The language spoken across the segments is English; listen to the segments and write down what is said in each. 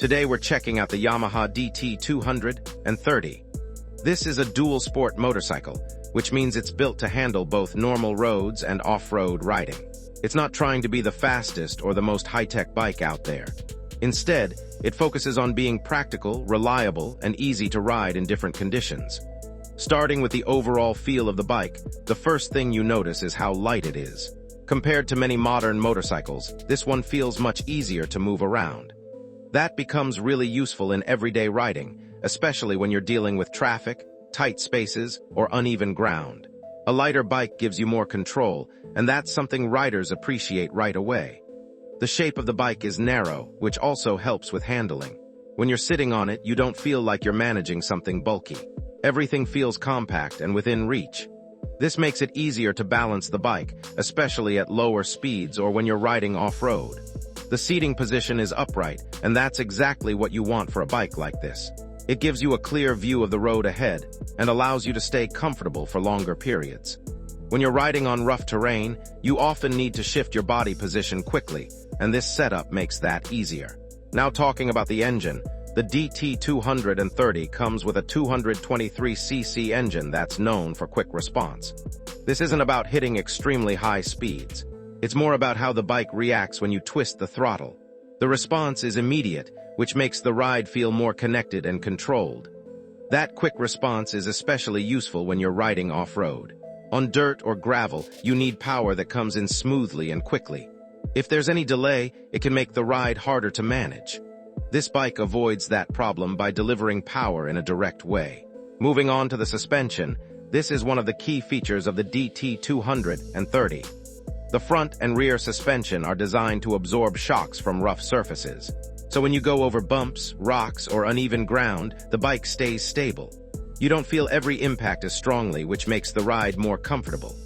Today we're checking out the Yamaha DT 230. This is a dual sport motorcycle, which means it's built to handle both normal roads and off-road riding. It's not trying to be the fastest or the most high-tech bike out there. Instead, it focuses on being practical, reliable, and easy to ride in different conditions. Starting with the overall feel of the bike, the first thing you notice is how light it is. Compared to many modern motorcycles, this one feels much easier to move around. That becomes really useful in everyday riding, especially when you're dealing with traffic, tight spaces, or uneven ground. A lighter bike gives you more control, and that's something riders appreciate right away. The shape of the bike is narrow, which also helps with handling. When you're sitting on it, you don't feel like you're managing something bulky. Everything feels compact and within reach. This makes it easier to balance the bike, especially at lower speeds or when you're riding off-road. The seating position is upright, and that's exactly what you want for a bike like this. It gives you a clear view of the road ahead and allows you to stay comfortable for longer periods. When you're riding on rough terrain, you often need to shift your body position quickly, and this setup makes that easier. Now talking about the engine, the DT 230 comes with a 223cc engine that's known for quick response. This isn't about hitting extremely high speeds. It's more about how the bike reacts when you twist the throttle. The response is immediate, which makes the ride feel more connected and controlled. That quick response is especially useful when you're riding off-road. On dirt or gravel, you need power that comes in smoothly and quickly. If there's any delay, it can make the ride harder to manage. This bike avoids that problem by delivering power in a direct way. Moving on to the suspension, this is one of the key features of the DT 230. The front and rear suspension are designed to absorb shocks from rough surfaces. So when you go over bumps, rocks, or uneven ground, the bike stays stable. You don't feel every impact as strongly, which makes the ride more comfortable.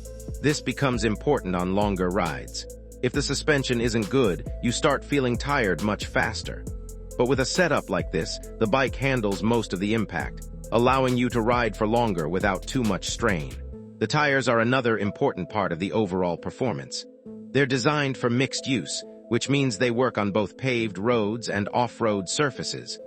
This becomes important on longer rides. If the suspension isn't good, you start feeling tired much faster. But with a setup like this, the bike handles most of the impact, allowing you to ride for longer without too much strain. The tires are another important part of the overall performance. They're designed for mixed use, which means they work on both paved roads and off-road surfaces.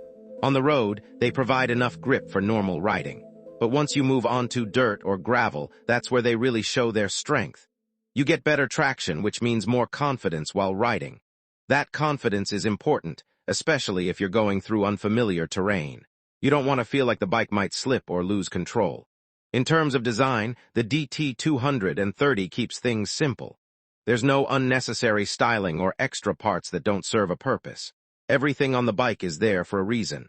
On the road, they provide enough grip for normal riding. But once you move onto dirt or gravel, that's where they really show their strength. You get better traction, which means more confidence while riding. That confidence is important, especially if you're going through unfamiliar terrain. You don't want to feel like the bike might slip or lose control. In terms of design, the DT 230 keeps things simple. There's no unnecessary styling or extra parts that don't serve a purpose. Everything on the bike is there for a reason.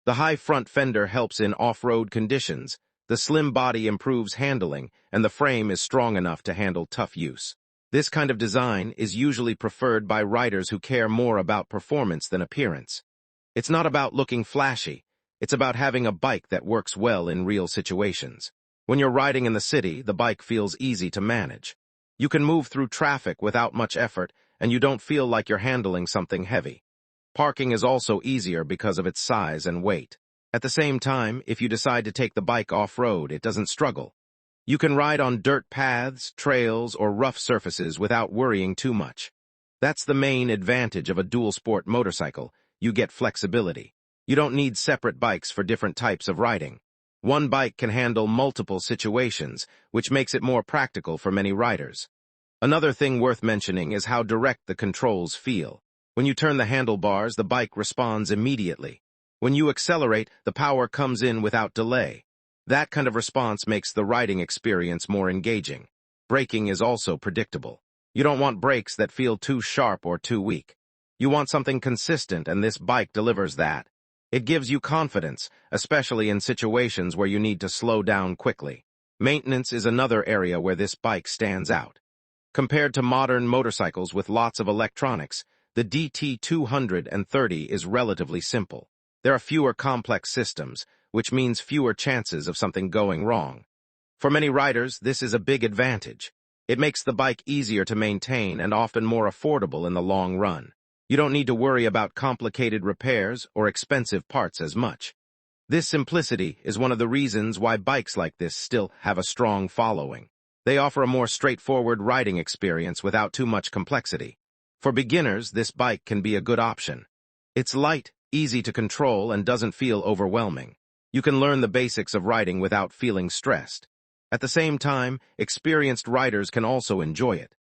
The high front fender helps in off-road conditions, the slim body improves handling, and the frame is strong enough to handle tough use. This kind of design is usually preferred by riders who care more about performance than appearance. It's not about looking flashy. It's about having a bike that works well in real situations. When you're riding in the city, the bike feels easy to manage. You can move through traffic without much effort, and you don't feel like you're handling something heavy. Parking is also easier because of its size and weight. At the same time, if you decide to take the bike off-road, it doesn't struggle. You can ride on dirt paths, trails, or rough surfaces without worrying too much. That's the main advantage of a dual-sport motorcycle. You get flexibility. You don't need separate bikes for different types of riding. One bike can handle multiple situations, which makes it more practical for many riders. Another thing worth mentioning is how direct the controls feel. When you turn the handlebars, the bike responds immediately. When you accelerate, the power comes in without delay. That kind of response makes the riding experience more engaging. Braking is also predictable. You don't want brakes that feel too sharp or too weak. You want something consistent, and this bike delivers that. It gives you confidence, especially in situations where you need to slow down quickly. Maintenance is another area where this bike stands out. Compared to modern motorcycles with lots of electronics, the DT 230 is relatively simple. There are fewer complex systems, which means fewer chances of something going wrong. For many riders, this is a big advantage. It makes the bike easier to maintain and often more affordable in the long run. You don't need to worry about complicated repairs or expensive parts as much. This simplicity is one of the reasons why bikes like this still have a strong following. They offer a more straightforward riding experience without too much complexity. For beginners, this bike can be a good option. It's light, easy to control, and doesn't feel overwhelming. You can learn the basics of riding without feeling stressed. At the same time, experienced riders can also enjoy it.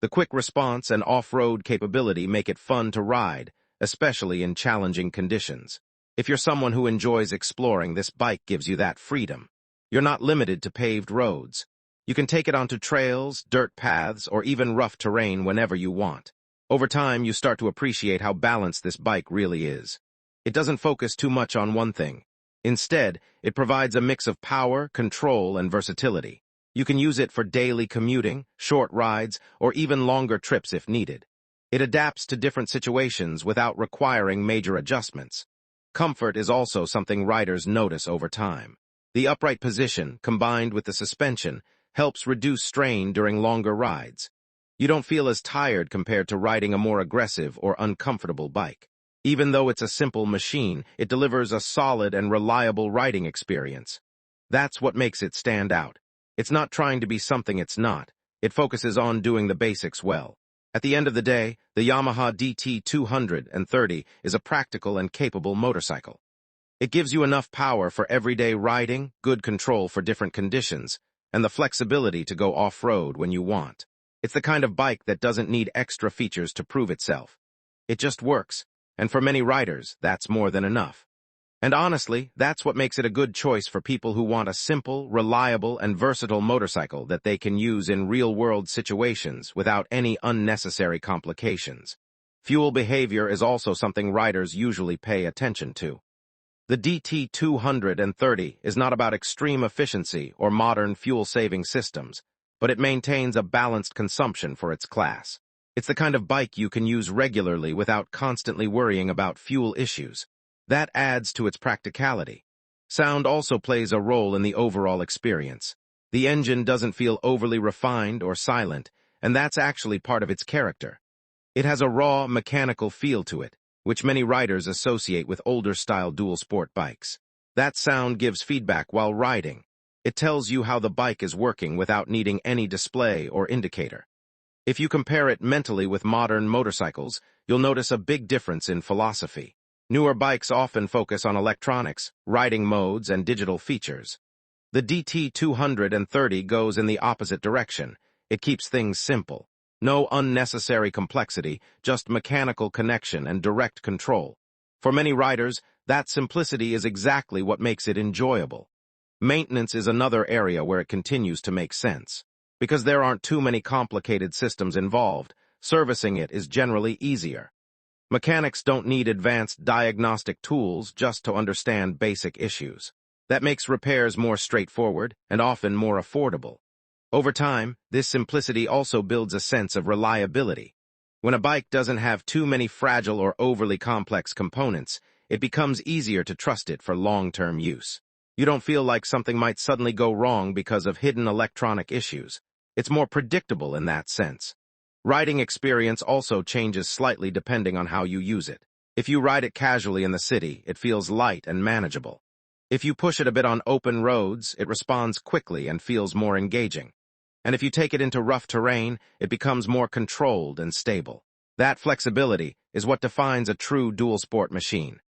The quick response and off-road capability make it fun to ride, especially in challenging conditions. If you're someone who enjoys exploring, this bike gives you that freedom. You're not limited to paved roads. You can take it onto trails, dirt paths, or even rough terrain whenever you want. Over time, you start to appreciate how balanced this bike really is. It doesn't focus too much on one thing. Instead, it provides a mix of power, control, and versatility. You can use it for daily commuting, short rides, or even longer trips if needed. It adapts to different situations without requiring major adjustments. Comfort is also something riders notice over time. The upright position, combined with the suspension, helps reduce strain during longer rides. You don't feel as tired compared to riding a more aggressive or uncomfortable bike. Even though it's a simple machine, it delivers a solid and reliable riding experience. That's what makes it stand out. It's not trying to be something it's not. It focuses on doing the basics well. At the end of the day, the Yamaha DT 230 is a practical and capable motorcycle. It gives you enough power for everyday riding, good control for different conditions, and the flexibility to go off-road when you want. It's the kind of bike that doesn't need extra features to prove itself. It just works. And for many riders, that's more than enough. And honestly, that's what makes it a good choice for people who want a simple, reliable, and versatile motorcycle that they can use in real-world situations without any unnecessary complications. Fuel behavior is also something riders usually pay attention to. The DT 230 is not about extreme efficiency or modern fuel-saving systems, but it maintains a balanced consumption for its class. It's the kind of bike you can use regularly without constantly worrying about fuel issues. That adds to its practicality. Sound also plays a role in the overall experience. The engine doesn't feel overly refined or silent, and that's actually part of its character. It has a raw, mechanical feel to it, which many riders associate with older-style dual-sport bikes. That sound gives feedback while riding. It tells you how the bike is working without needing any display or indicator. If you compare it mentally with modern motorcycles, you'll notice a big difference in philosophy. Newer bikes often focus on electronics, riding modes, and digital features. The DT 230 goes in the opposite direction. It keeps things simple. No unnecessary complexity, just mechanical connection and direct control. For many riders, that simplicity is exactly what makes it enjoyable. Maintenance is another area where it continues to make sense. Because there aren't too many complicated systems involved, servicing it is generally easier. Mechanics don't need advanced diagnostic tools just to understand basic issues. That makes repairs more straightforward and often more affordable. Over time, this simplicity also builds a sense of reliability. When a bike doesn't have too many fragile or overly complex components, it becomes easier to trust it for long-term use. You don't feel like something might suddenly go wrong because of hidden electronic issues. It's more predictable in that sense. Riding experience also changes slightly depending on how you use it. If you ride it casually in the city, it feels light and manageable. If you push it a bit on open roads, it responds quickly and feels more engaging. And if you take it into rough terrain, it becomes more controlled and stable. That flexibility is what defines a true dual-sport machine.